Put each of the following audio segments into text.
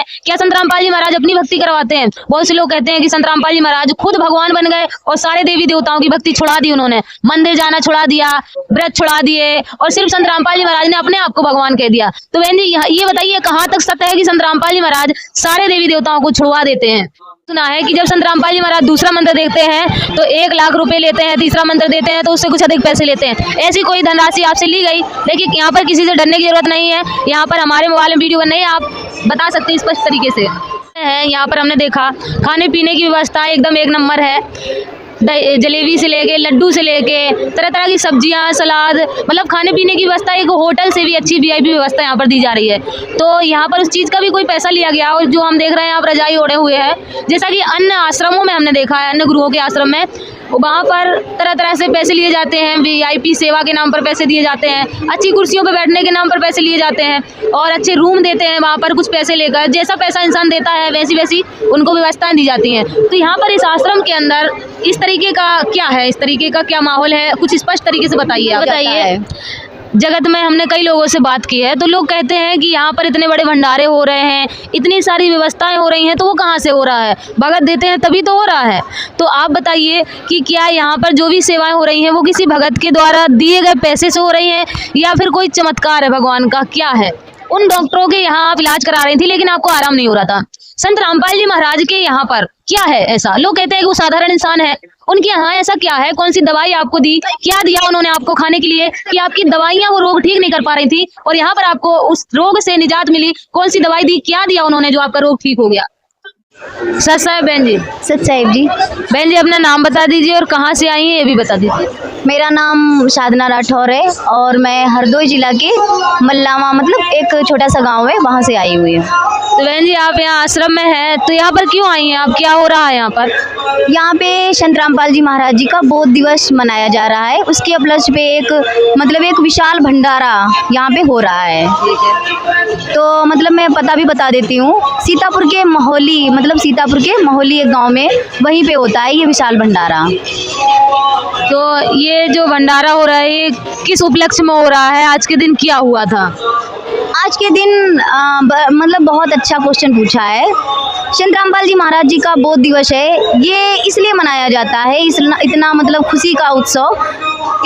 हैं, क्या संत रामपाल जी महाराज अपनी भक्ति करवाते हैं? बहुत से लोग कहते हैं कि संत रामपाल जी महाराज खुद भगवान बन गए और सारे देवी देवताओं की भक्ति छुड़ा दी उन्होंने, मंदिर जाना छुड़ा दिया, व्रत छुड़ा दिए और सिर्फ संत रामपाल जी महाराज ने अपने आप को भगवान कह दिया। तो बहन जी ये बताइए कहाँ तक सत्य है कि संत रामपाल जी महाराज सारे देवी देवताओं को छुड़वा देते हैं? सुना है कि जब संत रामपाल जी महाराज दूसरा मंत्र देखते हैं तो 1 लाख रुपए लेते हैं, तीसरा मंत्र देते हैं तो उससे कुछ अधिक पैसे लेते हैं। ऐसी कोई धनराशि आपसे ली गई? देखिए यहाँ पर किसी से डरने की जरूरत नहीं है, यहाँ पर हमारे मोबाइल में वीडियो बन रही है, आप बता सकते हैं स्पष्ट तरीके से है। यहाँ पर हमने देखा खाने पीने की व्यवस्था एकदम 1 नंबर है, जलेबी से लेके लड्डू से लेके तरह तरह की सब्जियां, सलाद, मतलब खाने पीने की व्यवस्था एक होटल से भी अच्छी वीआईपी व्यवस्था यहाँ पर दी जा रही है। तो यहाँ पर उस चीज़ का भी कोई पैसा लिया गया? और जो हम देख रहे हैं आप रजाई ओढ़े हुए हैं, जैसा कि अन्य आश्रमों में हमने देखा है, अन्य गुरुओं के आश्रम में वहाँ पर तरह तरह से पैसे लिए जाते हैं, वीआईपी सेवा के नाम पर पैसे दिए जाते हैं, अच्छी कुर्सियों पर बैठने के नाम पर पैसे लिए जाते हैं और अच्छे रूम देते हैं वहाँ पर कुछ पैसे लेकर। जैसा पैसा इंसान देता है वैसी वैसी उनको व्यवस्थाएं दी जाती हैं। तो यहाँ पर इस आश्रम के अंदर इस तरीके का क्या है, इस तरीके का क्या माहौल है, कुछ स्पष्ट तरीके से बताइए। बताइए। जगत में हमने कई लोगों से बात की है तो लोग कहते हैं कि यहाँ पर इतने बड़े भंडारे हो रहे हैं, इतनी सारी व्यवस्थाएं हो रही हैं, तो वो कहाँ से हो रहा है? भगत देते हैं तभी तो हो रहा है। तो आप बताइए कि क्या यहाँ पर जो भी सेवाएं हो रही हैं वो किसी भगत के द्वारा दिए गए पैसे से हो रही हैं या फिर कोई चमत्कार है भगवान का, क्या है? उन डॉक्टरों के यहाँ आप इलाज करा रही थी लेकिन आपको आराम नहीं हो रहा था, संत रामपाल जी महाराज के यहाँ पर क्या है ऐसा? लोग कहते हैं कि वो साधारण इंसान है, उनके यहाँ ऐसा क्या है? कौन सी दवाई आपको दी, क्या दिया उन्होंने आपको खाने के लिए कि आपकी दवाइयाँ वो रोग ठीक नहीं कर पा रही थी और यहाँ पर आपको उस रोग से निजात मिली? कौन सी दवाई दी, क्या दिया उन्होंने जो आपका रोग ठीक हो गया? सच साहेब बहन जी। सच साहिब जी। बहन जी अपना नाम बता दीजिए और कहाँ से आई हैं ये भी बता दीजिए। मेरा नाम साधना राठौर है और मैं हरदोई जिला के मल्लावा मतलब एक छोटा सा गांव है वहाँ से आई हुई हूँ। तो बहन जी आप यहाँ आश्रम में हैं तो यहाँ पर क्यों आई हैं आप, क्या हो रहा है यहाँ पर? यहाँ पे संत रामपाल जी महाराज जी का बोध दिवस मनाया जा रहा है, उसके उपलक्ष्य पे एक विशाल भंडारा यहाँ पे हो रहा है। तो मतलब मैं पता भी बता देती हूँ, सीतापुर के मोहली एक गांव में वहीं पे होता है ये विशाल भंडारा। तो ये जो भंडारा हो रहा है ये किस उपलक्ष्य में हो रहा है? आज के दिन क्या हुआ था? आज के दिन मतलब बहुत अच्छा क्वेश्चन पूछा है। संत रामपाल जी महाराज जी का बोध दिवस है, ये इसलिए मनाया जाता है, इतना मतलब खुशी का उत्सव।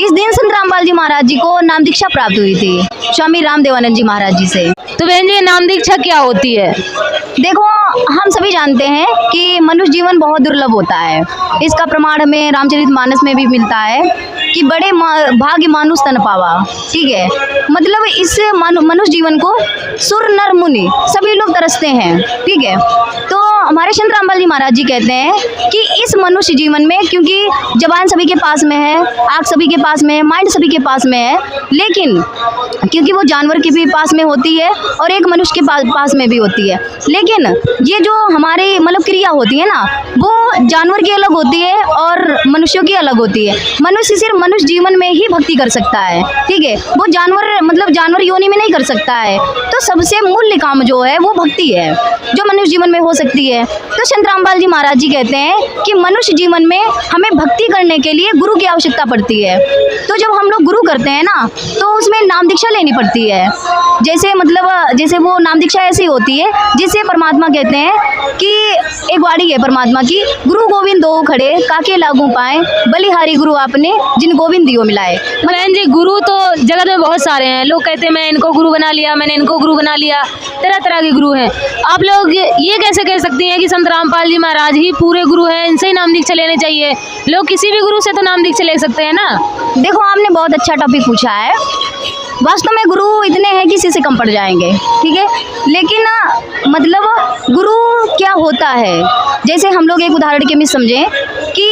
इस दिन संत रामपाल जी महाराज जी को नाम दीक्षा प्राप्त हुई थी स्वामी रामदेवानंद जी महाराज जी से। तो बहन जी नाम दीक्षा क्या होती है? देखो हम सभी जानते हैं कि मनुष्य जीवन बहुत दुर्लभ होता है, इसका प्रमाण हमें रामचरितमानस में भी मिलता है कि बड़े भाग्य मानुष तन पावा। ठीक है, मतलब इस मनुष्य जीवन को सुर नर मुनि सभी लोग तरसते हैं। ठीक है, तो हमारे संत रामपाल जी महाराज जी कहते हैं कि इस मनुष्य जीवन में, क्योंकि जबान सभी के पास में है, आँख सभी के पास में है, माइंड सभी के पास में है, लेकिन क्योंकि वो जानवर के भी पास में होती है और एक मनुष्य के पास में भी होती है, लेकिन ये जो हमारी मतलब क्रिया होती है ना, वो जानवर की अलग होती है और मनुष्यों की अलग होती है। मनुष्य सिर्फ मनुष्य जीवन में ही भक्ति कर सकता है। ठीक है, वो जानवर योनि में नहीं कर सकता है। तो सबसे मूल्य काम जो है वो भक्ति है, जो मनुष्य जीवन में हो सकती है। तो संत रामपाल जी महाराज जी कहते हैं कि मनुष्य जीवन में हमें भक्ति करने के लिए गुरु की आवश्यकता पड़ती है। तो जब हम लोग गुरु करते हैं ना तो उसमें नाम दीक्षा लेनी पड़ती है। जैसे वो नाम दीक्षा ऐसी होती है जिसे परमात्मा कहते हैं कि एक वाणी है परमात्मा की, गुरु गोविंद दो खड़े काके लागू पाए, बलिहारी गुरु आपने जिन गोविंद दियो मिलाए। बहन जी गुरु तो जगत में बहुत सारे हैं, लोग कहते हैं मैं इनको गुरु बना लिया, मैंने इनको गुरु बना लिया, तरह तरह के गुरु हैं। आप लोग ये कैसे कह सकती हैं कि संत रामपाल जी महाराज ही पूरे गुरु हैं, इनसे ही नाम दीक्षा लेने चाहिए? लोग किसी भी गुरु से तो नाम दीक्षा ले सकते हैं ना। देखो आपने बहुत अच्छा टॉपिक पूछा है। वास्तव में गुरु इतने हैं कि किसी कम पड़ जाएंगे। ठीक है, लेकिन मतलब गुरु क्या होता है, जैसे हम लोग एक उदाहरण के में समझें कि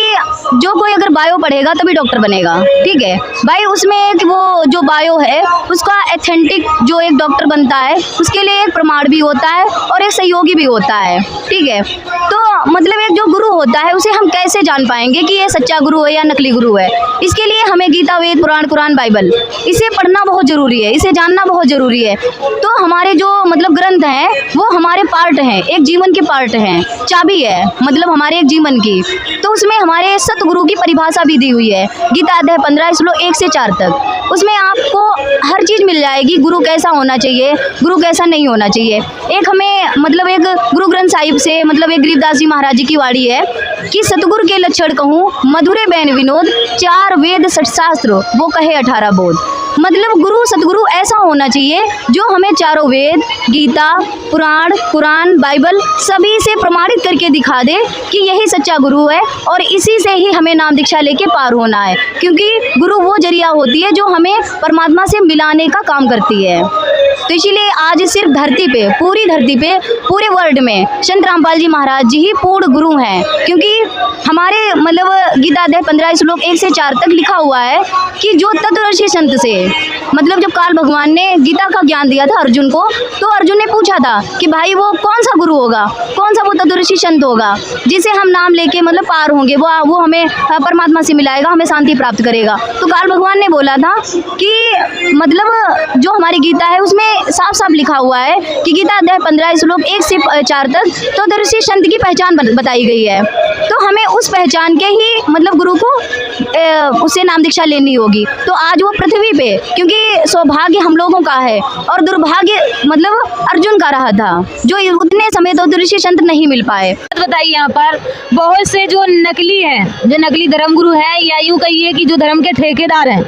जो कोई अगर बायो पढ़ेगा तभी डॉक्टर बनेगा। ठीक है भाई, उसमें एक वो जो बायो है उसका एथेंटिक जो एक डॉक्टर बनता है उसके लिए एक प्रमाण भी होता है और एक सहयोगी भी होता है। ठीक है, तो मतलब एक जो गुरु होता है उसे हम कैसे जान पाएंगे कि ये सच्चा गुरु है या नकली गुरु है। इसके लिए हमें गीता, वेद, पुराण, कुरान, बाइबल इसे पढ़ना बहुत ज़रूरी है, इसे जानना बहुत ज़रूरी है। तो हमारे जो मतलब ग्रंथ हैं वो हमारे पार्ट हैं, एक जीवन के पार्ट हैं, चाबी है मतलब हमारे एक जीवन की। तो उसमें हमारे सतगुरु की परिभाषा भी दी हुई है, गीता अध्याय 15 श्लोक 1 से 4 तक। उसमें आपको हर चीज़ मिल जाएगी, गुरु कैसा होना चाहिए, गुरु कैसा नहीं होना चाहिए। एक हमें मतलब एक गुरु ग्रंथ साहिब से मतलब एक गरीबदास जी महाराज जी की वाणी है कि सतगुरु के लक्षण कहूँ मधुरे बैन विनोद, 4 वेद 6 शास्त्र वो कहे 18 बोध। मतलब गुरु सतगुरु ऐसा होना चाहिए जो हमें चारों वेद, गीता, पुराण, कुरान, बाइबल सभी से प्रमाणित करके दिखा दे कि यही सच्चा गुरु है और इसी से ही हमें नाम दीक्षा लेके पार होना है। क्योंकि गुरु वो जरिया होती है जो हमें परमात्मा से मिलाने का काम करती है। तो इसीलिए आज सिर्फ धरती पे, पूरी धरती पे, पूरे वर्ल्ड में संत रामपाल जी महाराज जी ही पूर्ण गुरु हैं। क्योंकि हमारे मतलब गीता अध्याय 15 श्लोक 1 से 4 तक लिखा हुआ है कि जो तत्वदर्शी संत से मतलब जब काल भगवान ने गीता का ज्ञान दिया था अर्जुन को, तो अर्जुन ने पूछा था कि भाई वो कौन सा गुरु होगा, कौन सा वो तत्वदर्शी संत होगा जिसे हम नाम लेके मतलब पार होंगे, वो हमें परमात्मा से मिलाएगा, हमें शांति प्राप्त करेगा। तो काल भगवान ने बोला था कि मतलब जो हमारी गीता है उसमें साफ साफ लिखा हुआ है कि गीता अध्याय 15 श्लोक 1 से 4 तक तत्वदर्शी संत की पहचान बताई गई है। तो हमें उस पहचान के ही मतलब गुरु को उससे नाम दीक्षा लेनी होगी। तो आज वो पृथ्वी पे, क्योंकि सौभाग्य हम लोगों का है और दुर्भाग्य मतलब अर्जुन का रहा था जो उतने समय तत्वदर्शी संत नहीं मिल पाए। बताइए, यहाँ पर बहुत से जो नकली हैं, जो नकली धर्मगुरु हैं या यूँ कहिए कि जो धर्म के ठेकेदार हैं,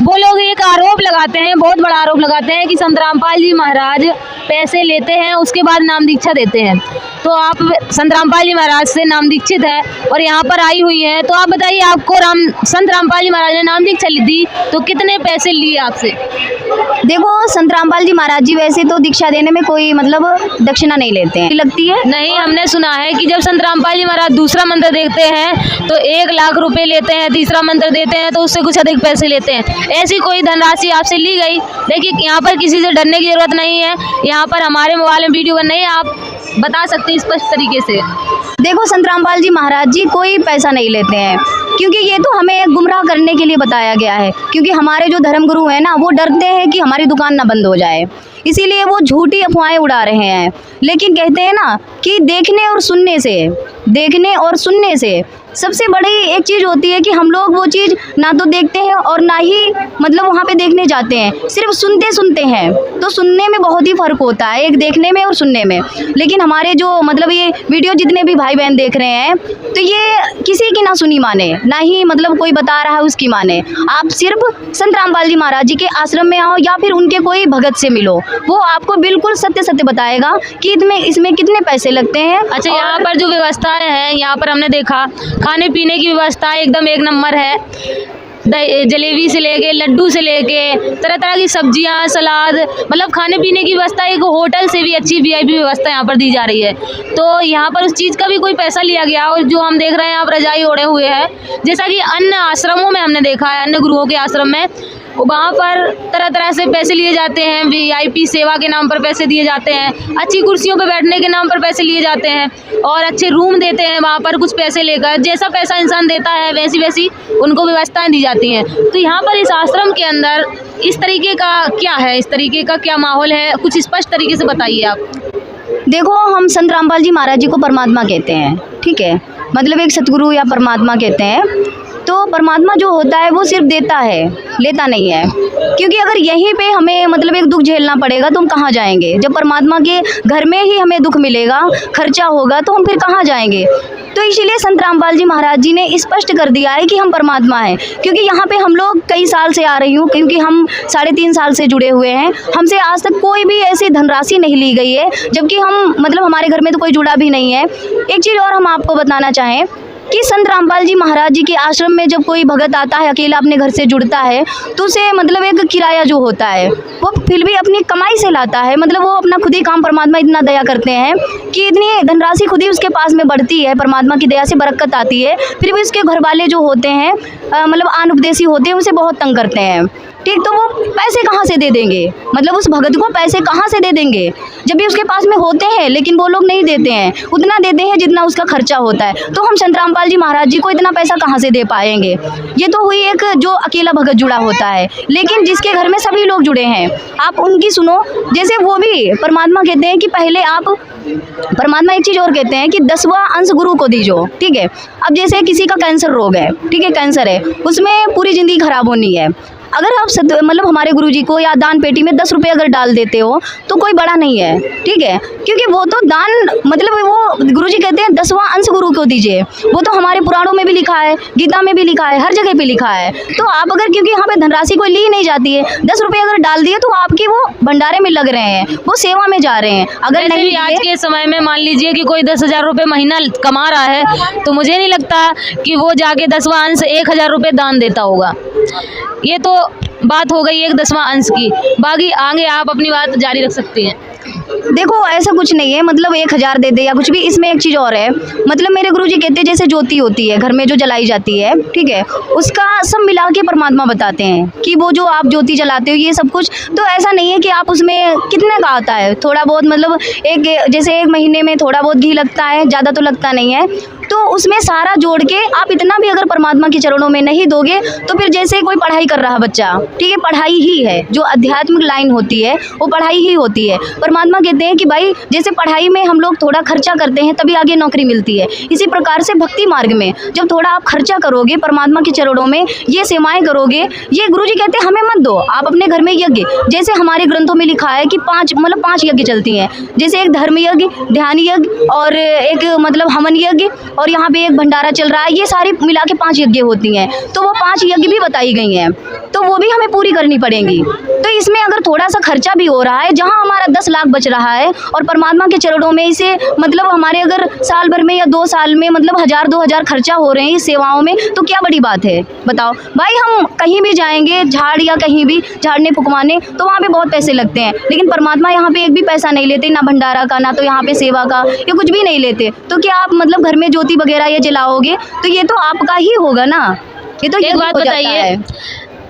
वो लोग एक आरोप लगाते हैं, बहुत बड़ा आरोप लगाते हैं कि संत रामपाल जी महाराज पैसे लेते हैं उसके बाद नाम दीक्षा देते हैं। तो आप संत रामपाल जी महाराज से नाम दीक्षित है और यहाँ पर आई हुई है, तो आप बताइए आपको संत रामपाल जी महाराज ने नाम दीक्षा दी तो कितने पैसे लिए आपसे? देखो, संत रामपाल जी महाराज जी वैसे तो दीक्षा देने में कोई मतलब दक्षिणा नहीं लेते हैं, लगती है नहीं। हमने सुना है कि जब संत रामपाल जी महाराज दूसरा मंत्र देखते हैं तो 1 लाख रुपए लेते हैं, तीसरा मंत्र देते हैं तो उससे कुछ अधिक पैसे लेते हैं। ऐसी कोई धनराशि आपसे ली गई? देखिए, यहाँ पर किसी से डरने की जरूरत नहीं है, यहाँ पर हमारे मोबाइल में वीडियो बन रही है, आप बता सकते हैं स्पष्ट तरीके से। देखो, संत रामपाल जी महाराज जी कोई पैसा नहीं लेते हैं, क्योंकि ये तो हमें गुमराह करने के लिए बताया गया है। क्योंकि हमारे जो धर्मगुरु हैं ना, वो डरते हैं कि हमारी दुकान ना बंद हो जाए, इसीलिए वो झूठी अफवाहें उड़ा रहे हैं। लेकिन कहते हैं ना कि देखने और सुनने से सबसे बड़ी एक चीज़ होती है कि हम लोग वो चीज़ ना तो देखते हैं और ना ही मतलब वहाँ पे देखने जाते हैं, सिर्फ सुनते हैं। तो सुनने में बहुत ही फ़र्क होता है, एक देखने में और सुनने में। लेकिन हमारे जो मतलब ये वीडियो जितने भी भाई बहन देख रहे हैं, तो ये किसी की ना सुनी माने, ना ही मतलब कोई बता रहा है उसकी माने। आप सिर्फ संत रामपाल जी महाराज जी के आश्रम में आओ या फिर उनके कोई भगत से मिलो, वो आपको बिल्कुल सत्य बताएगा कि इसमें कितने पैसे लगते हैं। अच्छा, यहाँ पर जो व्यवस्थाएं हैं, यहाँ पर हमने देखा खाने पीने की व्यवस्था एकदम 1 नंबर है। जलेबी से लेके लड्डू से लेके तरह तरह की सब्जियां, सलाद, मतलब खाने पीने की व्यवस्था एक होटल से भी अच्छी VIP व्यवस्था यहाँ पर दी जा रही है। तो यहाँ पर उस चीज़ का भी कोई पैसा लिया गया? और जो हम देख रहे हैं आप रजाई ओढ़े हुए हैं, जैसा कि अन्य आश्रमों में हमने देखा है, अन्य गुरुओं के आश्रम में वहाँ पर तरह तरह से पैसे लिए जाते हैं, VIP सेवा के नाम पर पैसे दिए जाते हैं, अच्छी कुर्सियों पर बैठने के नाम पर पैसे लिए जाते हैं और अच्छे रूम देते हैं वहाँ पर कुछ पैसे लेकर। जैसा पैसा इंसान देता है वैसी उनको व्यवस्थाएं दी जाती हैं। तो यहाँ पर इस आश्रम के अंदर इस तरीके का क्या है, इस तरीके का क्या माहौल है, कुछ स्पष्ट तरीके से बताइए आप। देखो, हम संत रामपाल जी महाराज जी को परमात्मा कहते हैं, ठीक है, मतलब एक सतगुरु या परमात्मा कहते हैं। तो परमात्मा जो होता है वो सिर्फ देता है, लेता नहीं है। क्योंकि अगर यहीं पे हमें मतलब एक दुख झेलना पड़ेगा तो हम कहाँ जाएंगे? जब परमात्मा के घर में ही हमें दुख मिलेगा, खर्चा होगा, तो हम फिर कहाँ जाएंगे? तो इसीलिए संत रामपाल जी महाराज जी ने स्पष्ट कर दिया है कि हम परमात्मा हैं। क्योंकि यहाँ पे हम लोग कई साल से आ रही हूँ, क्योंकि हम 3.5 साल से जुड़े हुए हैं, हमसे आज तक कोई भी ऐसी धनराशि नहीं ली गई है, जबकि हम मतलब हमारे घर में तो कोई जुड़ा भी नहीं है। एक चीज़ और हम आपको बताना चाहें कि संत रामपाल जी महाराज जी के आश्रम में जब कोई भगत आता है, अकेला अपने घर से जुड़ता है, तो उसे मतलब एक किराया जो होता है वो फिर भी अपनी कमाई से लाता है। मतलब वो अपना खुद ही काम, परमात्मा इतना दया करते हैं कि इतनी धनराशि खुद ही उसके पास में बढ़ती है, परमात्मा की दया से बरकत आती है। फिर भी उसके घर वाले जो होते हैं मतलब अनुपदेशी होते हैं, उसे बहुत तंग करते हैं, ठीक, तो वो पैसे कहाँ से दे देंगे, मतलब उस भगत को पैसे कहाँ से दे देंगे, जब भी उसके पास में होते हैं, लेकिन वो लोग नहीं देते हैं, उतना देते हैं जितना उसका खर्चा होता है। तो हम संत रामपाल जी महाराज जी को इतना पैसा कहाँ से दे पाएंगे। ये तो हुई एक जो अकेला भगत जुड़ा होता है, लेकिन जिसके घर में सभी लोग जुड़े हैं, आप उनकी सुनो। जैसे वो भी परमात्मा कहते हैं कि पहले आप, परमात्मा एक चीज और कहते हैं कि 10वां अंश गुरु को दीजो, ठीक है। अब जैसे किसी का कैंसर रोग है, ठीक है, कैंसर है, उसमें पूरी जिंदगी खराब होनी है, अगर आप मतलब हमारे गुरुजी को या दान पेटी में 10 रुपये अगर डाल देते हो तो कोई बड़ा नहीं है, ठीक है, क्योंकि वो तो दान, मतलब वो गुरुजी कहते हैं 10वां अंश गुरु को दीजिए। वो तो हमारे पुराणों में भी लिखा है, गीता में भी लिखा है, हर जगह पे लिखा है। तो आप अगर, क्योंकि यहाँ पे धनराशि कोई ली नहीं जाती है, 10 रुपये अगर डाल दिए तो आपकी वो भंडारे में लग रहे हैं, वो सेवा में जा रहे हैं। अगर नहीं, आज के समय में मान लीजिए कि कोई 10,000 रुपये महीना कमा रहा है, तो मुझे नहीं लगता कि वो जाके 10वां अंश 1,000 रुपये दान देता होगा। ये तो बात हो गई एक 10वां अंश की, बाकी आगे आप अपनी बात जारी रख सकती हैं। देखो ऐसा कुछ नहीं है, मतलब 1,000 दे दे या कुछ भी, इसमें एक चीज़ और है, मतलब मेरे गुरुजी कहते हैं जैसे ज्योति होती है घर में जो जलाई जाती है, ठीक है, उसका सब मिला के परमात्मा बताते हैं कि वो जो आप ज्योति जलाते हो ये सब कुछ, तो ऐसा नहीं है कि आप उसमें कितने का आता है, थोड़ा बहुत, मतलब एक जैसे 1 महीने में थोड़ा बहुत घी लगता है, ज़्यादा तो लगता नहीं है, तो उसमें सारा जोड़ के आप इतना भी अगर परमात्मा के चरणों में नहीं दोगे तो फिर जैसे कोई पढ़ाई कर रहा बच्चा, ठीक है, पढ़ाई ही है, जो आध्यात्मिक लाइन होती है वो पढ़ाई ही होती है। परमात्मा कहते हैं कि भाई जैसे पढ़ाई में हम लोग थोड़ा खर्चा करते हैं तभी आगे नौकरी मिलती है, इसी प्रकार से भक्ति मार्ग में जब थोड़ा आप खर्चा करोगे परमात्मा के चरणों में, ये सेवाएं करोगे, ये गुरुजी कहते हैं हमें मत दो, आप अपने घर में यज्ञ, जैसे हमारे ग्रंथों में लिखा है कि 5 यज्ञ चलती हैं, जैसे एक धर्म यज्ञ, ध्यान यज्ञ और एक मतलब हवन यज्ञ, और यहाँ पे एक भंडारा चल रहा है, ये सारी मिला के 5 यज्ञ होती हैं। तो वो 5 यज्ञ भी बताई गई हैं, तो वो भी हमें पूरी करनी पड़ेंगी। तो इसमें अगर थोड़ा सा खर्चा भी हो रहा है, जहाँ हमारा 10 लाख बच रहा है और परमात्मा के चरणों में इसे, मतलब हमारे अगर साल भर में या 2 साल में मतलब 1,000-2,000 खर्चा हो रहे हैं इस सेवाओं में, तो क्या बड़ी बात है बताओ भाई। हम कहीं भी जाएंगे झाड़ या कहीं भी झाड़ने फुकवाने, तो वहाँ पे बहुत पैसे लगते हैं, लेकिन परमात्मा यहाँ पे एक भी पैसा नहीं लेते, ना भंडारा का, ना तो यहाँ पे सेवा का, ये कुछ भी नहीं लेते। तो क्या आप मतलब घर में ज्योति वगैरह ये जलाओगे तो ये तो आपका ही होगा ना। ये तो एक बात बताइए,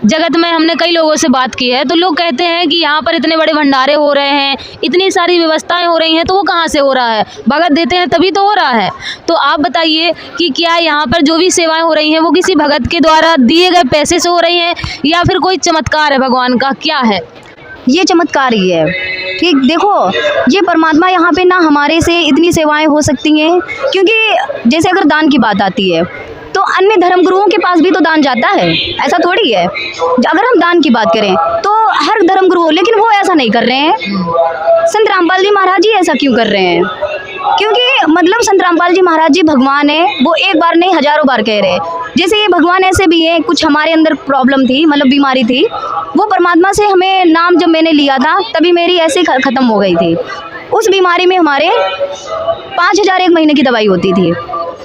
जगत में हमने कई लोगों से बात की है, तो लोग कहते हैं कि यहाँ पर इतने बड़े भंडारे हो रहे हैं, इतनी सारी व्यवस्थाएं हो रही हैं, तो वो कहाँ से हो रहा है, भगत देते हैं तभी तो हो रहा है। तो आप बताइए कि क्या यहाँ पर जो भी सेवाएं हो रही हैं वो किसी भगत के द्वारा दिए गए पैसे से हो रही हैं या फिर कोई चमत्कार है भगवान का, क्या है? ये चमत्कार ही है, ठीक। देखो ये परमात्मा यहाँ पे ना हमारे से इतनी सेवाएं हो सकती हैं, क्योंकि जैसे अगर दान की बात आती है तो अन्य धर्म गुरुओं के पास भी तो दान जाता है, ऐसा थोड़ी है। अगर हम दान की बात करें तो हर धर्म गुरु, लेकिन वो ऐसा नहीं कर रहे हैं। संत रामपाल जी महाराज जी ऐसा क्यों कर रहे हैं? क्योंकि मतलब संत रामपाल जी महाराज जी भगवान है, वो एक बार नहीं हजारों बार कह रहे हैं। जैसे ये भगवान ऐसे भी हैं, कुछ हमारे अंदर प्रॉब्लम थी, मतलब बीमारी थी, वो परमात्मा से हमें नाम जब मैंने लिया था तभी मेरी ऐसे खत्म हो गई थी। उस बीमारी में हमारे 5,000 एक महीने की दवाई होती थी।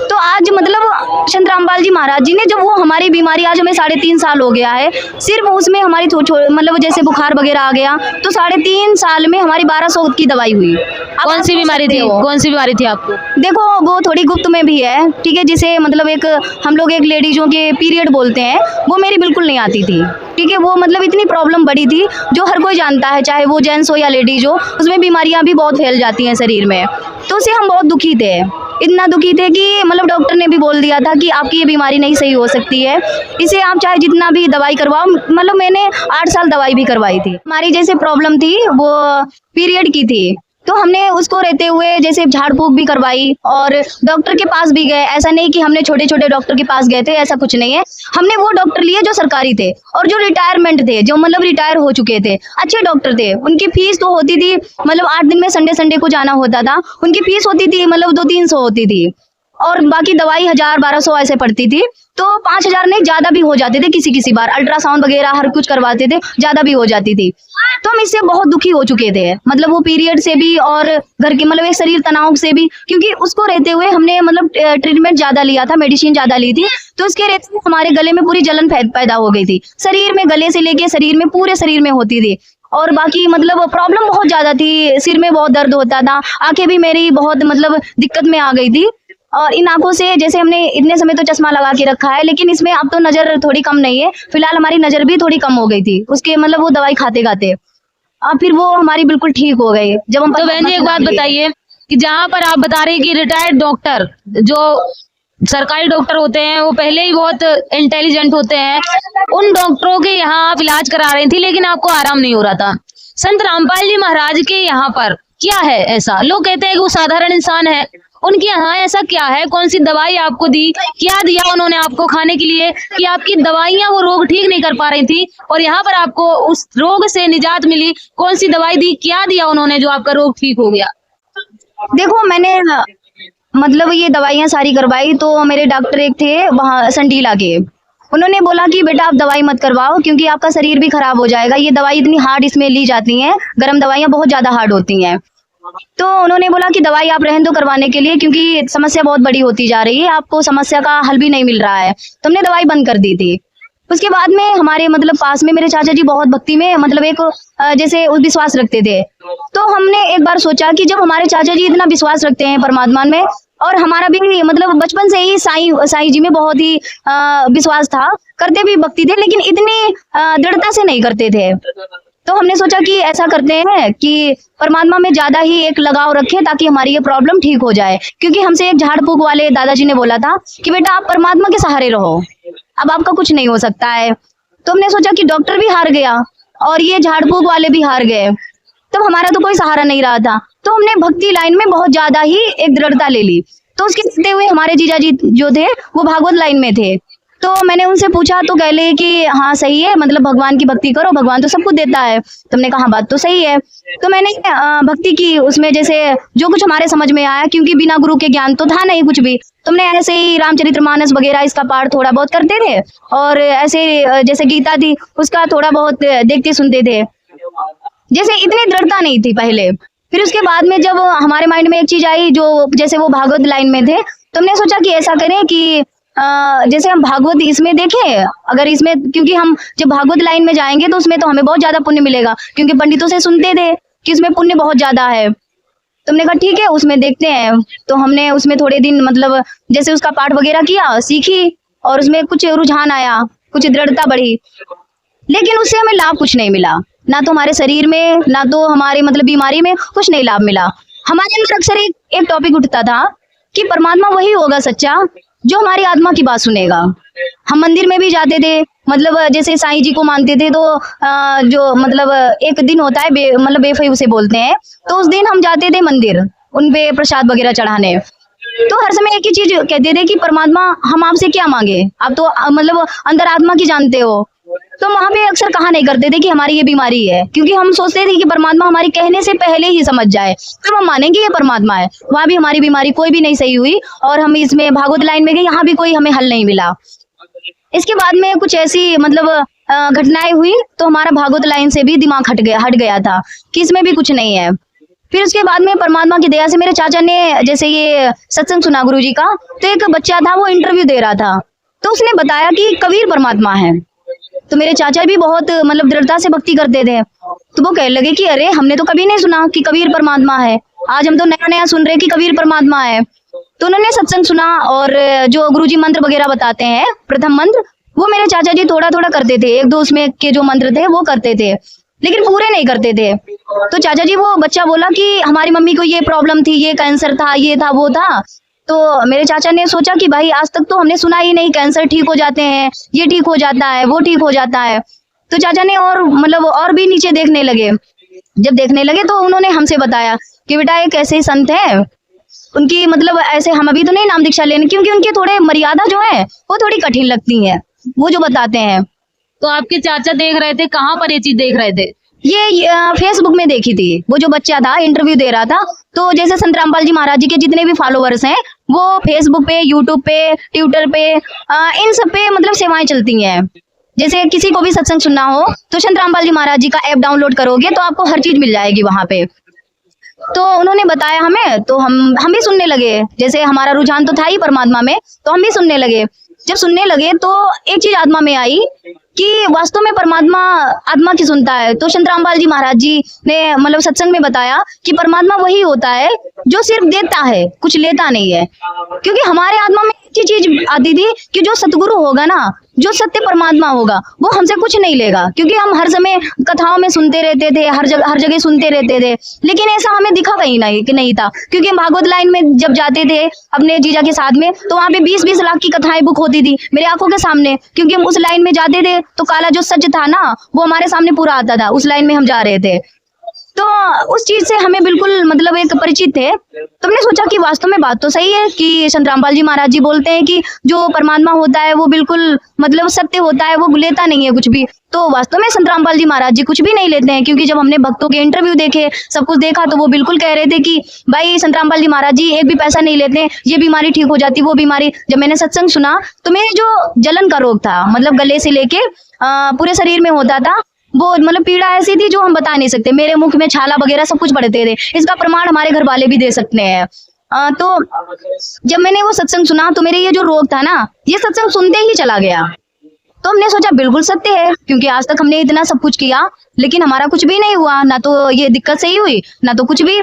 तो आज मतलब संत रामपाल जी महाराज जी ने, जब वो हमारी बीमारी, आज हमें 3.5 साल हो गया है, सिर्फ उसमें हमारी मतलब जैसे बुखार वगैरह आ गया तो 3.5 साल में हमारी 1200 की दवाई हुई। कौन सी बीमारी थी? कौन सी बीमारी थी आपको? देखो वो थोड़ी गुप्त में भी है, ठीक है, जिसे मतलब एक हम लोग एक लेडीजों के पीरियड बोलते हैं, वो मेरी बिल्कुल नहीं आती थी, ठीक है। वो मतलब इतनी प्रॉब्लम बड़ी थी जो हर कोई जानता है, चाहे वो जेंट्स हो या लेडीज हो, उसमें बीमारियां भी बहुत फैल जाती हैं शरीर में। तो उससे हम बहुत दुखी थे, इतना दुखी थे कि मतलब डॉक्टर ने भी बोल दिया था कि आपकी ये बीमारी नहीं सही हो सकती है, इसे आप चाहे जितना भी दवाई करवाओ। मतलब मैंने 8 साल दवाई भी करवाई थी। हमारी जैसे प्रॉब्लम थी वो पीरियड की थी, तो हमने उसको रहते हुए जैसे झाड़ फूक भी करवाई और डॉक्टर के पास भी गए। ऐसा नहीं कि हमने छोटे छोटे डॉक्टर के पास गए थे, ऐसा कुछ नहीं है। हमने वो डॉक्टर लिए जो सरकारी थे और जो रिटायरमेंट थे, जो मतलब रिटायर हो चुके थे, अच्छे डॉक्टर थे। उनकी फीस तो होती थी, मतलब 8 दिन में संडे को जाना होता था, उनकी फीस होती थी मतलब 200-300 होती थी, और बाकी दवाई 1,000-1,200 ऐसे पड़ती थी। तो 5,000 नहीं, ज़्यादा भी हो जाते थे, किसी बार अल्ट्रासाउंड वगैरह हर कुछ करवाते थे, ज़्यादा भी हो जाती थी। तो हम इससे बहुत दुखी हो चुके थे, मतलब वो पीरियड से भी और घर के मतलब एक शरीर तनाव से भी, क्योंकि उसको रहते हुए हमने मतलब ट्रीटमेंट ज़्यादा लिया था, मेडिसिन ज़्यादा ली थी, तो उसके रहते हुए हमारे गले में पूरी जलन पैदा हो गई थी, शरीर में, गले से लेके शरीर में, पूरे शरीर में होती थी। और बाकी मतलब प्रॉब्लम बहुत ज़्यादा थी, सिर में बहुत दर्द होता था, आंखें भी मेरी बहुत मतलब दिक्कत में आ गई थी। और इन आंखों से जैसे हमने इतने समय तो चश्मा लगा के रखा है, लेकिन इसमें अब तो नजर थोड़ी कम नहीं है, फिलहाल हमारी नजर भी थोड़ी कम हो गई थी उसके मतलब वो दवाई खाते खाते, अब फिर वो हमारी बिल्कुल ठीक हो गई जब हम। तो बहन जी एक बात बताइए कि जहाँ पर आप बता रहे हैं कि रिटायर्ड डॉक्टर जो सरकारी डॉक्टर होते हैं वो पहले ही बहुत इंटेलिजेंट होते हैं, उन डॉक्टरों के यहाँ आप इलाज करा रही थी लेकिन आपको आराम नहीं हो रहा था। संत रामपाल जी महाराज के यहाँ पर क्या है ऐसा? लोग कहते हैं कि वो साधारण इंसान है, उनके यहाँ ऐसा क्या है? कौन सी दवाई आपको दी, क्या दिया उन्होंने आपको खाने के लिए कि आपकी दवाइयां वो रोग ठीक नहीं कर पा रही थी और यहाँ पर आपको उस रोग से निजात मिली? कौन सी दवाई दी, क्या दिया उन्होंने जो आपका रोग ठीक हो गया? देखो मैंने मतलब ये दवाइयां सारी करवाई, तो मेरे डॉक्टर एक थे वहाँ संडीला के, उन्होंने बोला कि बेटा आप दवाई मत करवाओ क्योंकि आपका शरीर भी खराब हो जाएगा, ये दवाई इतनी हार्ड इसमें ली जाती हैं, गर्म दवाइयां बहुत ज्यादा हार्ड होती हैं। तो उन्होंने बोला कि दवाई आप रहने दो करवाने के लिए क्योंकि समस्या बहुत बड़ी होती जा रही है, आपको समस्या का हल भी नहीं मिल रहा है, तो हमने दवाई बंद कर दी थी। उसके बाद में हमारे मतलब पास में मेरे चाचा जी बहुत भक्ति में मतलब एक जैसे विश्वास रखते थे, तो हमने एक बार सोचा कि जब हमारे चाचा जी इतना विश्वास रखते हैं परमात्मा में और हमारा भी मतलब बचपन से ही साईं जी में बहुत ही विश्वास था, करते भी भक्ति थे लेकिन इतनी दृढ़ता से नहीं करते थे, तो हमने सोचा कि ऐसा करते हैं कि परमात्मा में ज्यादा ही एक लगाव रखें ताकि हमारी ये प्रॉब्लम ठीक हो जाए। क्योंकि हमसे एक झाड़ फूक वाले दादाजी ने बोला था कि बेटा आप परमात्मा के सहारे रहो, अब आपका कुछ नहीं हो सकता है। तो हमने सोचा कि डॉक्टर भी हार गया और ये झाड़ फूक वाले भी हार गए, तो हमारा तो कोई सहारा नहीं रहा था, तो हमने भक्ति लाइन में बहुत ज्यादा ही एक दृढ़ता ले ली। तो उसके चलते हुए हमारे जीजा जी जो थे वो भागवत लाइन में थे, तो मैंने उनसे पूछा तो कह ले कि हाँ सही है, मतलब भगवान की भक्ति करो, भगवान तो सब कुछ देता है। तो हमने कहा बात तो सही है, तो मैंने भक्ति की, उसमें जैसे जो कुछ हमारे समझ में आया, क्योंकि बिना गुरु के ज्ञान तो था नहीं कुछ भी, तो हमने ऐसे ही रामचरितमानस वगैरह इसका पाठ थोड़ा बहुत करते थे और ऐसे जैसे गीता थी उसका थोड़ा बहुत देखते सुनते थे, जैसे इतनी दृढ़ता नहीं थी पहले। फिर उसके बाद में जब हमारे माइंड में एक चीज आई, जो जैसे वो भागवत लाइन में थे, तो हमने सोचा कि ऐसा करें कि जैसे हम भागवत इसमें देखें, अगर इसमें, क्योंकि हम जब भागवत लाइन में जाएंगे तो उसमें तो हमें बहुत ज्यादा पुण्य मिलेगा, क्योंकि पंडितों से सुनते थे कि उसमें पुण्य बहुत ज्यादा है। तो हमने कहा ठीक है उसमें देखते हैं, तो हमने उसमें थोड़े दिन मतलब जैसे उसका पाठ वगैरह किया, सीखी और उसमें कुछ रुझान आया, कुछ दृढ़ता बढ़ी, लेकिन उससे हमें लाभ कुछ नहीं मिला, ना तो हमारे शरीर में ना तो हमारे मतलब बीमारी में कुछ नहीं लाभ मिला। हमारे अंदर अक्सर एक टॉपिक उठता था कि परमात्मा वही होगा सच्चा जो हमारी आत्मा की बात सुनेगा। हम मंदिर में भी जाते थे, मतलब जैसे साईं जी को मानते थे, तो जो मतलब एक दिन होता है मतलब बेफई उसे बोलते हैं, तो उस दिन हम जाते थे मंदिर उन पे प्रसाद वगैरह चढ़ाने, तो हर समय एक ही चीज कहते थे कि परमात्मा हम आपसे क्या मांगे, आप तो मतलब अंदर आत्मा की जानते हो। तो वहां पे अक्सर कहा नहीं करते थे कि हमारी ये बीमारी है, क्योंकि हम सोचते थे कि परमात्मा हमारी कहने से पहले ही समझ जाए तब हम मानेंगे ये परमात्मा है। वहां भी हमारी बीमारी कोई भी नहीं सही हुई और हम इसमें भागवत लाइन में गए, यहाँ भी कोई हमें हल नहीं मिला। इसके बाद में कुछ ऐसी मतलब घटनाएं हुई, तो हमारा भागवत लाइन से भी दिमाग हट गया था कि इसमें भी कुछ नहीं है। फिर उसके बाद में परमात्मा की दया से मेरे चाचा ने जैसे ये सत्संग सुना गुरु जी का, तो एक बच्चा था वो इंटरव्यू दे रहा था, तो उसने बताया कि कबीर परमात्मा है। तो मेरे चाचा भी बहुत मतलब दृढ़ता से भक्ति करते थे, तो वो कहने लगे कि अरे हमने तो कभी नहीं सुना कि कबीर परमात्मा है, आज हम तो नया नया सुन रहे कि कबीर परमात्मा है। तो उन्होंने सत्संग सुना और जो गुरुजी मंत्र वगैरह बताते हैं, प्रथम मंत्र, वो मेरे चाचा जी थोड़ा थोड़ा करते थे, एक दो उसमें के जो मंत्र थे वो करते थे, लेकिन पूरे नहीं करते थे। तो चाचा जी, वो बच्चा बोला कि हमारी मम्मी को ये प्रॉब्लम थी, ये कैंसर था, ये था, वो था। तो मेरे चाचा ने सोचा कि भाई आज तक तो हमने सुना ही नहीं कैंसर ठीक हो जाते हैं, ये ठीक हो जाता है, वो ठीक हो जाता है। तो चाचा ने और मतलब और भी नीचे देखने लगे, जब देखने लगे तो उन्होंने हमसे बताया कि बेटा एक ऐसे संत है, उनकी मतलब ऐसे हम अभी तो नहीं नाम दीक्षा लेने, क्योंकि उनके थोड़े मर्यादा जो है वो थोड़ी कठिन लगती है, वो जो बताते हैं। तो आपके चाचा देख रहे थे, कहाँ पर ये चीज देख रहे थे? ये फेसबुक में देखी थी, वो जो बच्चा था इंटरव्यू दे रहा था। तो जैसे संत रामपाल जी महाराज जी के जितने भी फॉलोअर्स हैं वो फेसबुक पे, यूट्यूब पे, ट्विटर पे, इन सब पे मतलब सेवाएं चलती हैं। जैसे किसी को भी सत्संग सुनना हो तो संत रामपाल जी महाराज जी का ऐप डाउनलोड करोगे तो आपको हर चीज मिल जाएगी वहां पे। तो उन्होंने बताया हमें, तो हम भी सुनने लगे, जैसे हमारा रुझान तो था ही परमात्मा में, तो हम भी सुनने लगे। जब सुनने लगे तो एक चीज आत्मा में आई कि वास्तव में परमात्मा आत्मा की सुनता है। तो संत रामपाल जी महाराज जी ने मतलब सत्संग में बताया कि परमात्मा वही होता है जो सिर्फ देता है, कुछ लेता नहीं है। क्योंकि हमारे आत्मा में एक ही चीज आती थी कि जो सतगुरु होगा ना, जो सत्य परमात्मा होगा, वो हमसे कुछ नहीं लेगा। क्योंकि हम हर समय कथाओं में सुनते रहते थे, हर जगह सुनते रहते थे, लेकिन ऐसा हमें दिखा कहीं नहीं था। क्योंकि हम भागवत लाइन में जब जाते थे अपने जीजा के साथ में, तो वहाँ पे 20-20 लाख की कथाएं बुक होती थी मेरे आंखों के सामने। क्योंकि हम उस लाइन में जाते थे तो काला जो सच था ना, वो हमारे सामने पूरा आता था। उस लाइन में हम जा रहे थे, तो उस चीज से हमें बिल्कुल मतलब एक परिचित थे। तो हमने सोचा कि वास्तव में बात तो सही है कि संत रामपाल जी महाराज जी बोलते हैं कि जो परमात्मा होता है वो बिल्कुल मतलब सत्य होता है, वो लेता नहीं है कुछ भी। तो वास्तव में संत रामपाल जी महाराज जी कुछ भी नहीं लेते हैं। क्योंकि जब हमने भक्तों के इंटरव्यू देखे, सब कुछ देखा, तो वो बिल्कुल कह रहे थे कि भाई संत रामपाल जी महाराज जी एक भी पैसा नहीं लेते हैं, ये बीमारी ठीक हो जाती, वो बीमारी। जब मैंने सत्संग सुना तो मेरे जो जलन का रोग था, मतलब गले से लेके पूरे शरीर में होता था, वो मतलब पीड़ा ऐसी थी जो हम बता नहीं सकते। मेरे मुख में छाला वगैरह सब कुछ पड़ते थे। इसका प्रमाण हमारे घर वाले भी दे सकते हैं। तो जब मैंने वो सत्संग सुना तो मेरे ये जो रोग था ना, ये सत्संग सुनते ही चला गया। तो हमने सोचा बिल्कुल सत्य है, क्योंकि आज तक हमने इतना सब कुछ किया लेकिन हमारा कुछ भी नहीं हुआ, ना तो ये दिक्कत सही हुई ना तो कुछ भी।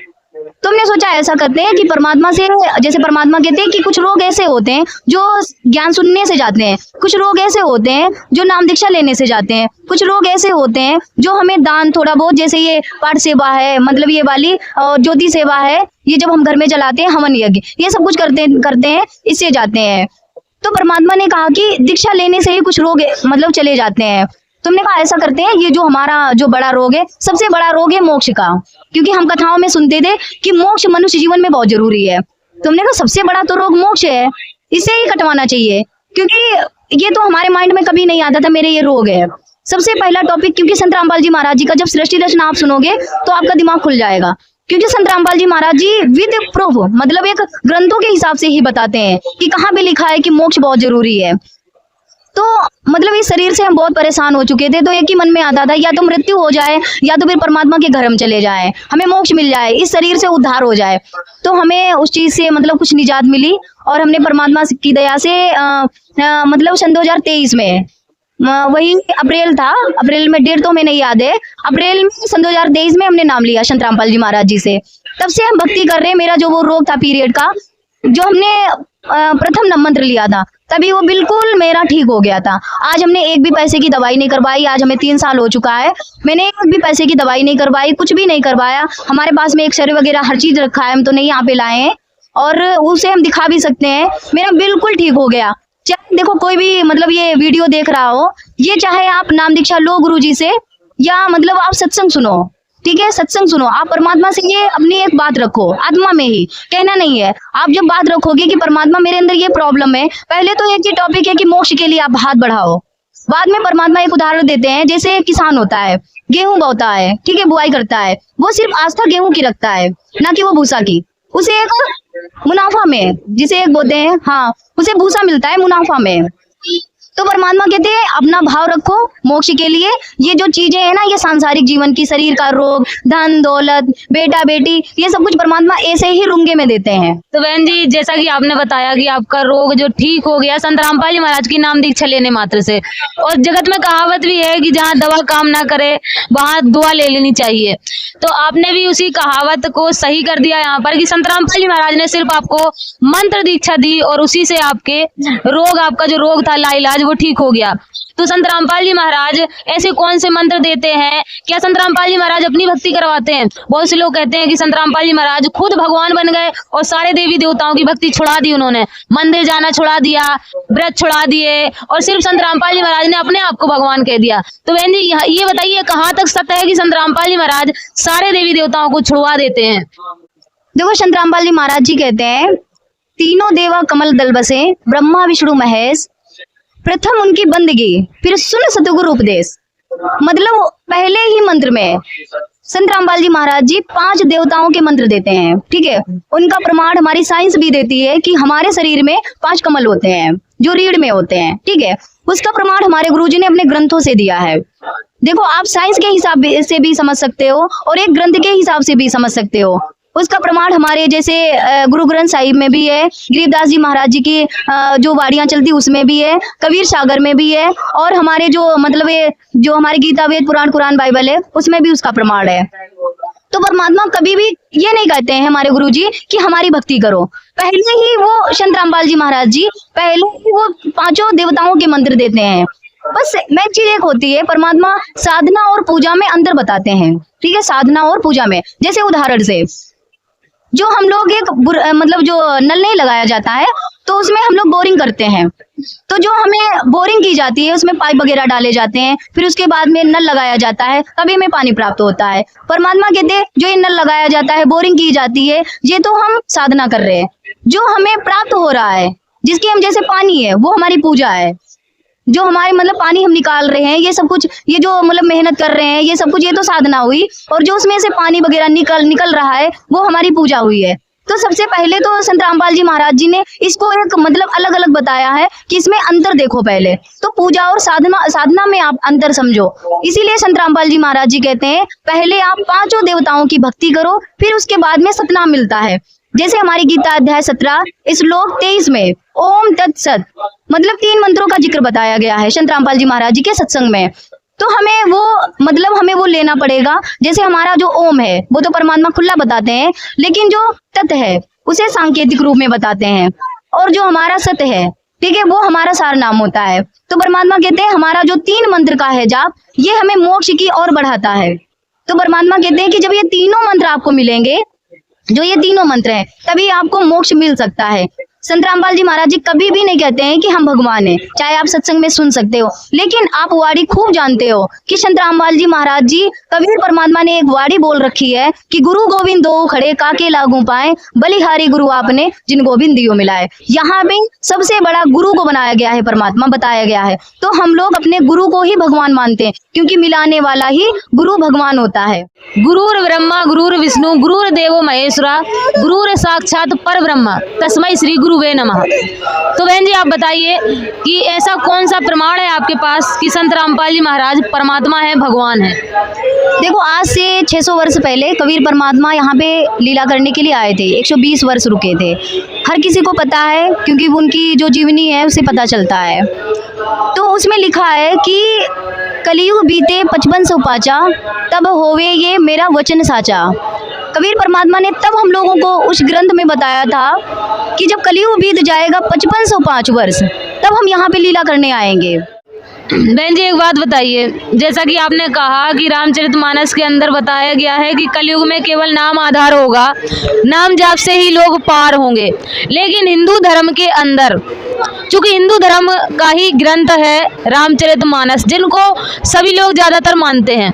तो हमने सोचा ऐसा करते हैं कि परमात्मा से, जैसे परमात्मा कहते हैं कि कुछ रोग ऐसे होते हैं जो ज्ञान सुनने से जाते हैं, कुछ रोग ऐसे होते हैं जो नाम दीक्षा लेने से जाते हैं, कुछ रोग ऐसे होते हैं जो हमें दान थोड़ा बहुत, जैसे ये पाठ सेवा है, मतलब ये वाली ज्योति सेवा है, ये जब हम घर में चलाते हैं, हवन यज्ञ, ये सब कुछ करते हैं, इससे जाते हैं। तो परमात्मा ने कहा कि दीक्षा लेने से ही कुछ रोग मतलब चले जाते हैं। तुमने कहा ऐसा करते हैं, ये जो हमारा जो बड़ा रोग है, सबसे बड़ा रोग है मोक्ष का। क्योंकि हम कथाओं में सुनते थे कि मोक्ष मनुष्य जीवन में बहुत जरूरी है। तुमने कहा सबसे बड़ा तो रोग मोक्ष है, इसे ही कटवाना चाहिए। क्योंकि ये तो हमारे माइंड में कभी नहीं आता था मेरे ये रोग है। सबसे पहला टॉपिक, क्योंकि संत रामपाल जी महाराज जी का जब सृष्टि रचना आप सुनोगे तो आपका दिमाग खुल जाएगा। क्योंकि संत रामपाल जी महाराज जी विद प्रूफ, मतलब एक ग्रंथों के हिसाब से ही बताते हैं कि कहाँ पे लिखा है कि मोक्ष बहुत जरूरी है। तो मतलब इस शरीर से हम बहुत परेशान हो चुके थे, तो एक ही मन में आता था या तो मृत्यु हो जाए या तो फिर परमात्मा के घर हम चले जाए, हमें मोक्ष मिल जाए, इस शरीर से उद्धार हो जाए। तो हमें उस चीज से मतलब कुछ निजात मिली और हमने परमात्मा की दया से मतलब सन 2023 में वही अप्रैल था, अप्रैल में डेट तो हमें नहीं याद है, अप्रैल में सन 2023 में हमने नाम लिया संत रामपाल जी महाराज जी से। तब से हम भक्ति कर रहे हैं। मेरा जो वो रोग था पीरियड का, जो हमने प्रथम मंत्र लिया था, तभी वो बिल्कुल मेरा ठीक हो गया था। आज हमने एक भी पैसे की दवाई नहीं करवाई, आज हमें 3 साल हो चुका है, मैंने एक भी पैसे की दवाई नहीं करवाई, कुछ भी नहीं करवाया। हमारे पास में एक्सरे वगैरह हर चीज रखा है, हम तो नहीं यहाँ पे लाए हैं और उसे हम दिखा भी सकते हैं। मेरा बिल्कुल ठीक हो गया। चाहे देखो कोई भी मतलब ये वीडियो देख रहा हो, ये चाहे आप नाम दीक्षा लो गुरु जी से या मतलब आप सत्संग सुनो, ठीक है, सत्संग सुनो, आप परमात्मा से ये अपनी एक बात रखो, आत्मा में ही, कहना नहीं है। आप जब बात रखोगे कि परमात्मा मेरे अंदर ये प्रॉब्लम है, पहले तो एक ही टॉपिक है कि मोक्ष के लिए आप हाथ बढ़ाओ। बाद में परमात्मा एक उदाहरण देते हैं, जैसे किसान होता है, गेहूं बोता है, ठीक है, बुआई करता है, वो सिर्फ आस्था गेहूं की रखता है, ना कि वो भूसा की। उसे एक मुनाफा में, जिसे एक बोलते हैं, हाँ, उसे भूसा मिलता है मुनाफा में। तो परमात्मा कहते हैं अपना भाव रखो मोक्ष के लिए। ये जो चीजें है ना, ये सांसारिक जीवन की, शरीर का रोग, धन दौलत, बेटा बेटी, ये सब कुछ परमात्मा ऐसे ही रुंगे में देते हैं। तो बहन जी, जैसा कि आपने बताया कि आपका रोग जो ठीक हो गया संत रामपाल जी महाराज की नाम दीक्षा लेने मात्र से, और जगत में कहावत भी है कि जहाँ दवा काम ना करे वहाँ दुआ ले लेनी चाहिए। तो आपने भी उसी कहावत को सही कर दिया यहाँ पर कि संत रामपाल जी महाराज ने सिर्फ आपको मंत्र दीक्षा दी और उसी से आपके रोग, आपका जो रोग था लाइलाज, वो ठीक हो गया। तो संत रामपाल जी महाराज ऐसे कौन से मंत्र देते हैं? क्या संत रामपाल जी महाराज अपनी भक्ति करवाते हैं? बहुत से लोग कहते हैं कि संत रामपाल जी महाराज खुद भगवान बन गए और सारे देवी देवताओं की भक्ति छुड़ा दी उन्होंने, मंदिर जाना छुड़ा दिया, व्रत छुड़ा दिए और सिर्फ संत रामपाल जी महाराज ने अपने आप को भगवान कह दिया। तो बहन जी, ये बताइए कहाँ तक सत्य है कि संत रामपाल जी महाराज सारे देवी देवताओं को छुड़वा देते हैं? देखो, संत रामपाल जी महाराज जी कहते हैं, तीनों देवा कमल दल बसे, ब्रह्मा विष्णु महेश, प्रथम उनकी बंदगी फिर सुन सतगुरु उपदेश। मतलब पहले ही मंत्र में संत रामपाल जी महाराज जी 5 देवताओं के मंत्र देते हैं, ठीक है। उनका प्रमाण हमारी साइंस भी देती है कि हमारे शरीर में 5 कमल होते हैं जो रीढ़ में होते हैं, ठीक है। उसका प्रमाण हमारे गुरुजी ने अपने ग्रंथों से दिया है। देखो, आप साइंस के हिसाब से भी समझ सकते हो और एक ग्रंथ के हिसाब से भी समझ सकते हो। उसका प्रमाण हमारे जैसे गुरु ग्रंथ साहिब में भी है, गरीबदास जी महाराज जी की जो वाड़ियां चलती उसमें भी है, कबीर सागर में भी है, और हमारे जो मतलब ये जो हमारे गीता वेद पुराण कुरान बाइबल है उसमें भी उसका प्रमाण है। तो परमात्मा कभी भी ये नहीं कहते हैं हमारे गुरुजी कि हमारी भक्ति करो। पहले ही वो संत रामपाल जी महाराज जी पहले ही वो 5 देवताओं के मंत्र देते हैं। बस मेन चीज एक होती है, परमात्मा साधना और पूजा में अंतर बताते हैं, ठीक है, साधना और पूजा में। जैसे उदाहरण से जो हम लोग एक मतलब जो नल नहीं लगाया जाता है तो उसमें हम लोग बोरिंग करते हैं, तो जो हमें बोरिंग की जाती है उसमें पाइप वगैरह डाले जाते हैं, फिर उसके बाद में नल लगाया जाता है, तभी हमें पानी प्राप्त होता है। परमात्मा कहते हैं जो ये नल लगाया जाता है, बोरिंग की जाती है, ये तो हम साधना कर रहे हैं। जो हमें प्राप्त हो रहा है, जिसकी हम जैसे पानी है वो हमारी पूजा है। जो हमारे मतलब पानी हम निकाल रहे हैं, ये सब कुछ, ये जो मतलब मेहनत कर रहे हैं, ये सब कुछ, ये तो साधना हुई। और जो उसमें से पानी वगैरह निकल रहा है वो हमारी पूजा हुई है। तो सबसे पहले तो संत रामपाल जी महाराज जी ने इसको एक मतलब अलग अलग बताया है कि इसमें अंतर देखो पहले तो, पूजा और साधना में आप अंतर समझो। इसीलिए संत रामपाल जी महाराज जी कहते हैं पहले आप 5 देवताओं की भक्ति करो, फिर उसके बाद में सतनाम मिलता है। जैसे हमारी गीता अध्याय 17 श्लोक 23 में ओम तत्सत मतलब 3 मंत्रों का जिक्र बताया गया है संत रामपाल जी महाराज जी के सत्संग में। तो हमें वो मतलब हमें वो लेना पड़ेगा। जैसे हमारा जो ओम है वो तो परमात्मा खुला बताते हैं, लेकिन जो तत् है उसे सांकेतिक रूप में बताते हैं, और जो हमारा सत है, ठीक है, वो हमारा सार नाम होता है। तो परमात्मा कहते हैं हमारा जो 3 मंत्र का है जाप, ये हमें मोक्ष की ओर बढ़ाता है। तो परमात्मा कहते हैं कि जब ये तीनों मंत्र आपको मिलेंगे, जो ये तीनों मंत्र हैं, तभी आपको मोक्ष मिल सकता है। संत रामपाल जी महाराज जी कभी भी नहीं कहते हैं कि हम भगवान हैं, चाहे आप सत्संग में सुन सकते हो, लेकिन आप वाणी खूब जानते हो कि संत रामपाल जी महाराज जी कबीर परमात्मा ने एक वाणी बोल रखी है कि गुरु गोविंद दो खड़े काके लागू पाए, बलिहारी गुरु आपने जिन गोविंद दियो मिलाए। यहाँ पे सबसे बड़ा गुरु को बनाया गया है, परमात्मा बताया गया है। तो हम लोग अपने गुरु को ही भगवान मानते हैं, क्योंकि मिलाने वाला ही गुरु भगवान होता है। गुरुर ब्रह्मा गुरुर विष्णु गुरुर देवो महेश्वरा गुरुर साक्षात पर ब्रह्म तस्मै श्री गुरुवे नमः। तो बहन जी आप बताइए कि ऐसा कौन सा प्रमाण है आपके पास कि संत रामपाल जी महाराज परमात्मा है, भगवान है? देखो आज से 600 वर्ष पहले कबीर परमात्मा यहाँ पे लीला करने के लिए आए थे, 120 वर्ष रुके थे। हर किसी को पता है क्योंकि उनकी जो जीवनी है उसे पता चलता है। तो उसमें लिखा है कि कलियुग बीते 55 पाचा, तब होवे ये मेरा वचन साचा। कबीर परमात्मा ने तब हम लोगों को उस ग्रंथ में बताया था कि जब कलियुग बीत जाएगा 5505 वर्ष, तब हम यहाँ पे लीला करने आएंगे। बहन जी एक बात बताइए, जैसा कि आपने कहा कि रामचरितमानस के अंदर बताया गया है कि कलयुग में केवल नाम आधार होगा, नाम जाप से ही लोग पार होंगे, लेकिन हिंदू धर्म के अंदर, चूंकि हिंदू धर्म का ही ग्रंथ है रामचरितमानस, जिनको सभी लोग ज़्यादातर मानते हैं,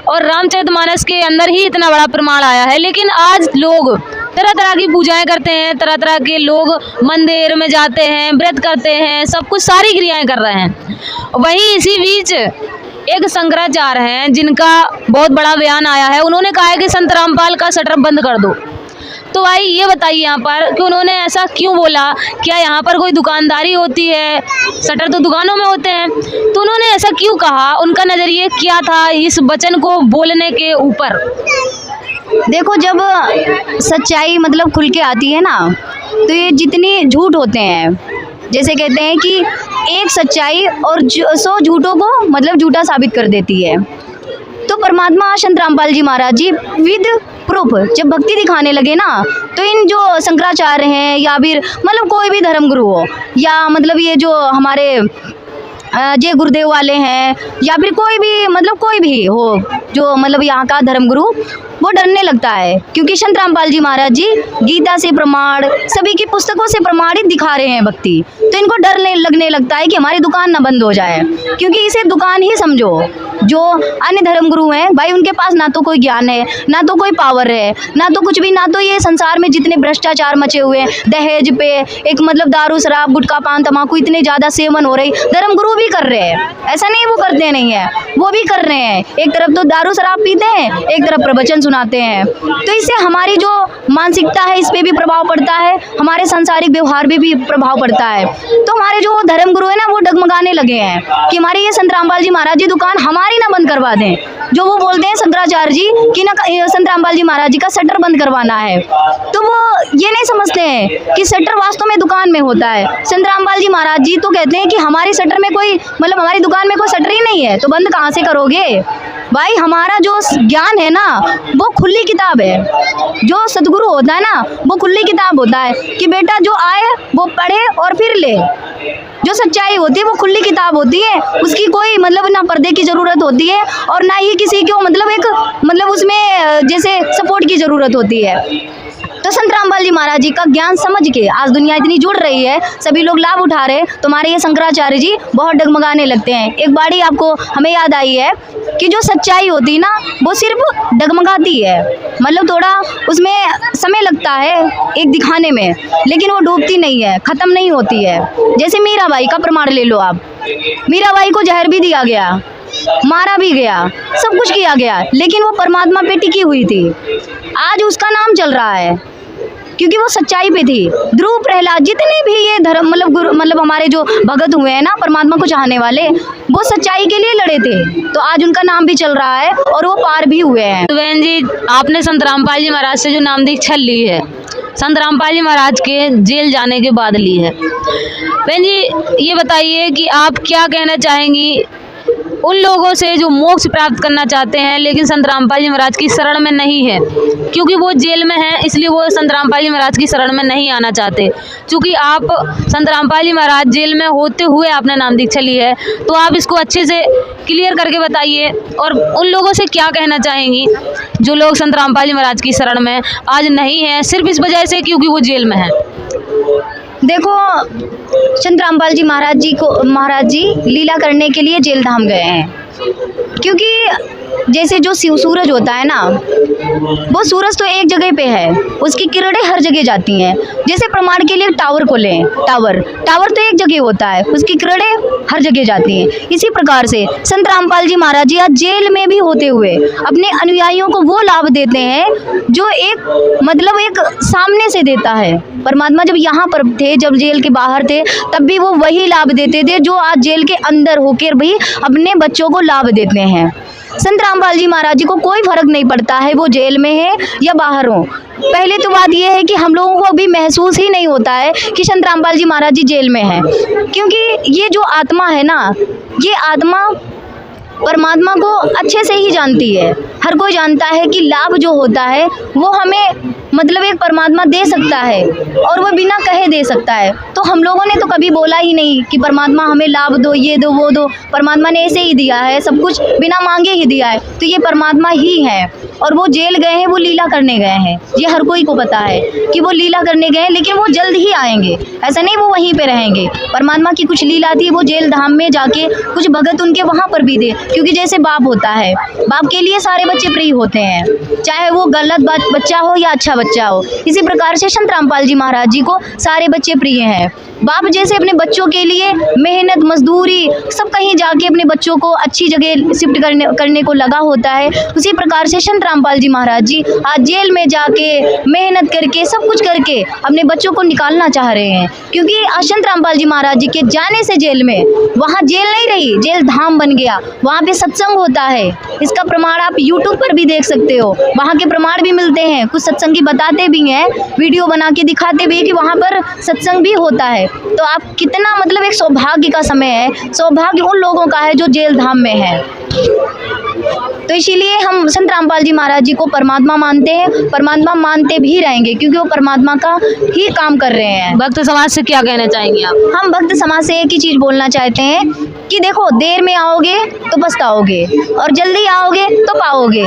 और रामचरितमानस के अंदर ही इतना बड़ा प्रमाण आया है, लेकिन आज लोग तरह तरह की पूजाएं करते हैं, तरह तरह के लोग मंदिर में जाते हैं, व्रत करते हैं, सब कुछ सारी क्रियाएं कर रहे हैं। वहीं इसी बीच एक शंकराचार्य हैं जिनका बहुत बड़ा बयान आया है, उन्होंने कहा है कि संत रामपाल का शटर बंद कर दो। तो भाई ये बताइए यहाँ पर कि उन्होंने ऐसा क्यों बोला? क्या यहाँ पर कोई दुकानदारी होती है? शटर तो दुकानों में होते हैं, तो उन्होंने ऐसा क्यों कहा? उनका नज़रिए क्या था इस वचन को बोलने के ऊपर? देखो जब सच्चाई मतलब खुल के आती है ना, तो ये जितनी झूठ होते हैं, जैसे कहते हैं कि एक सच्चाई और 100 झूठों को मतलब झूठा साबित कर देती है। तो परमात्मा संत रामपाल जी महाराज जी विद प्रूफ जब भक्ति दिखाने लगे ना, तो इन जो शंकराचार्य हैं या फिर मतलब कोई भी धर्म गुरु हो, या मतलब ये जो हमारे जय गुरुदेव वाले हैं, या फिर कोई भी मतलब कोई भी हो जो मतलब यहाँ का धर्मगुरु, वो डरने लगता है, क्योंकि संत रामपाल जी महाराज जी गीता से प्रमाण, सभी की पुस्तकों से प्रमाणित दिखा रहे हैं भक्ति। तो इनको डर लगने लगता है कि हमारी दुकान ना बंद हो जाए, क्योंकि इसे दुकान ही समझो। जो अन्य धर्मगुरु हैं भाई, उनके पास ना तो कोई ज्ञान है, ना तो कोई पावर है, ना तो कुछ भी, ना तो ये संसार में जितने भ्रष्टाचार मचे हुए हैं, दहेज पे एक मतलब दारू शराब गुटखा पान तम्बाकू इतने ज़्यादा सेवन हो रही, धर्मगुरु भी कर रहे हैं, ऐसा नहीं वो करते नहीं है, वो भी कर रहे हैं। एक तरफ तो दारू शराब पीते हैं, एक तरफ प्रवचन सुनाते हैं। तो इससे हमारी जो मानसिकता है इस पे भी प्रभाव पड़ता है, हमारे सांसारिक व्यवहार पे भी प्रभाव पड़ता है। तो हमारे जो धर्मगुरु है ना, वो डगमगाने लगे हैं कि हमारे ये संत रामपाल जी महाराज जी दुकान हमारे हमारी ना बंद करवा दें। जो वो बोलते हैं शंकराचार्य जी कि ना संत रामपाल जी महाराज जी का शटर बंद करवाना है, तो वो ये नहीं समझते हैं कि शटर वास्तव में दुकान में होता है। संत रामपाल जी महाराज जी तो कहते हैं कि हमारी शटर में कोई मतलब हमारी दुकान में कोई शटर ही नहीं है, तो बंद कहाँ से करोगे भाई। हमारा जो ज्ञान है ना वो खुली किताब है। जो सदगुरु होता है ना वो खुली किताब होता है कि बेटा जो आए वो पढ़े और फिर ले। जो सच्चाई होती है वो खुली किताब होती है, उसकी कोई मतलब ना पर्दे की ज़रूरत होती है और ना ही किसी को मतलब उसमें जैसे सपोर्ट की ज़रूरत होती है। तो संत रामपाल जी महाराज जी का ज्ञान समझ के आज दुनिया इतनी जुड़ रही है, सभी लोग लाभ उठा रहे, तुम्हारे ये शंकराचार्य जी बहुत डगमगाने लगते हैं। एक बाड़ी आपको हमें याद आई है कि जो सच्चाई होती है ना वो सिर्फ डगमगाती है, मतलब थोड़ा उसमें समय लगता है एक दिखाने में, लेकिन वो डूबती नहीं है, ख़त्म नहीं होती है। जैसे मीराबाई का प्रमाण ले लो आप, मीराबाई को जहर भी दिया गया, मारा भी गया, सब कुछ किया गया, लेकिन वो परमात्मा पे टिकी हुई थी। आज उसका नाम चल रहा है क्योंकि वो सच्चाई पे थी। ध्रुव, प्रहलाद, जितने भी ये धर्म मतलब हमारे जो भगत हुए हैं ना परमात्मा को चाहने वाले, वो सच्चाई के लिए लड़े थे, तो आज उनका नाम भी चल रहा है और वो पार भी हुए हैं। तो बहन जी, आपने संत रामपाल जी महाराज से जो नाम दीक्षा ली है, संत रामपाल जी महाराज के जेल जाने के बाद ली है। बहन जी ये बताइए कि आप क्या कहना चाहेंगी उन लोगों से जो मोक्ष प्राप्त करना चाहते हैं लेकिन संत रामपाल जी महाराज की शरण में नहीं है, क्योंकि वो जेल में हैं इसलिए वो संत रामपाल जी महाराज की शरण में नहीं आना चाहते। क्योंकि आप संत रामपाल जी महाराज जेल में होते हुए आपने नाम दीक्षा ली है, तो आप इसको अच्छे से क्लियर करके बताइए और उन लोगों से क्या कहना चाहेंगी जो लोग संत रामपाल जी महाराज की शरण में आज नहीं है सिर्फ इस वजह से क्योंकि वो जेल में हैं। देखो, संत रामपाल जी महाराज जी लीला करने के लिए जेल धाम गए हैं, क्योंकि जैसे जो सूरज होता है ना, वो सूरज तो एक जगह पे है, उसकी किरणें हर जगह जाती हैं। जैसे प्रमाण के लिए टावर को लें, टावर तो एक जगह होता है, उसकी किरणें हर जगह जाती हैं। इसी प्रकार से संत रामपाल जी महाराज जी आज जेल में भी होते हुए अपने अनुयायियों को वो लाभ देते हैं जो एक सामने से देता है। परमात्मा जब यहाँ पर थे, जब जेल के बाहर थे, तब भी वो वही लाभ देते थे जो आज जेल के अंदर होकर भी अपने बच्चों को लाभ देते हैं। संत रामपाल जी महाराज जी को कोई फर्क नहीं पड़ता है वो जेल में है या बाहर हो। पहले तो बात यह है कि हम लोगों को अभी महसूस ही नहीं होता है कि संत रामपाल जी महाराज जी जेल में हैं, क्योंकि ये जो आत्मा है ना, ये आत्मा परमात्मा को अच्छे से ही जानती है। हर कोई जानता है कि लाभ जो होता है वो हमें मतलब एक परमात्मा दे सकता है और वो बिना कहे दे सकता है। तो हम लोगों ने तो कभी बोला ही नहीं कि परमात्मा हमें लाभ दो, ये दो, वो दो। परमात्मा ने ऐसे ही दिया है, सब कुछ बिना मांगे ही दिया है, तो ये परमात्मा ही है। और वो जेल गए हैं, वो लीला करने गए हैं, ये हर कोई को पता है कि वो लीला करने गए हैं, लेकिन वो जल्द ही आएंगे, ऐसा नहीं वो वहीं पे रहेंगे। परमात्मा की कुछ लीला थी, वो जेल धाम में जाके कुछ भगत उनके वहाँ पर भी थे, क्योंकि जैसे बाप होता है, बाप के लिए सारे बच्चे प्रिय होते हैं, चाहे वो गलत बच्चा हो या अच्छा बच्चा हो। इसी प्रकार से संत रामपाल जी महाराज जी को सारे बच्चे प्रिय हैं। बाप जैसे अपने बच्चों के लिए मेहनत मजदूरी सब कहीं जाके अपने बच्चों को अच्छी जगह शिफ्ट करने को लगा होता है, उसी प्रकार से संत रामपाल जी महाराज जी आज जेल में जाके मेहनत करके सब कुछ करके अपने बच्चों को निकालना चाह रहे हैं। क्योंकि आज संत रामपाल जी महाराज जी के जाने से जेल में, वहाँ जेल नहीं रही, जेल धाम बन गया, वहाँ पे सत्संग होता है। इसका प्रमाण आप YouTube पर भी देख सकते हो, वहाँ के प्रमाण भी मिलते हैं। कुछ सत्संगी बताते भी हैं, वीडियो बना के दिखाते भी हैं कि वहाँ पर सत्संग भी होता है। तो आप कितना मतलब एक सौभाग्य का समय है, सौभाग्य उन लोगों का है जो जेल धाम में है। तो इसीलिए हम संत रामपाल जी महाराज जी को परमात्मा मानते हैं, परमात्मा मानते भी रहेंगे, क्योंकि वो परमात्मा का ही काम कर रहे हैं। भक्त समाज से क्या कहना चाहेंगे आप? हम भक्त समाज से एक ही चीज़ बोलना चाहते हैं कि देखो, देर में आओगे तो पछताओगे और जल्दी आओगे तो पाओगे।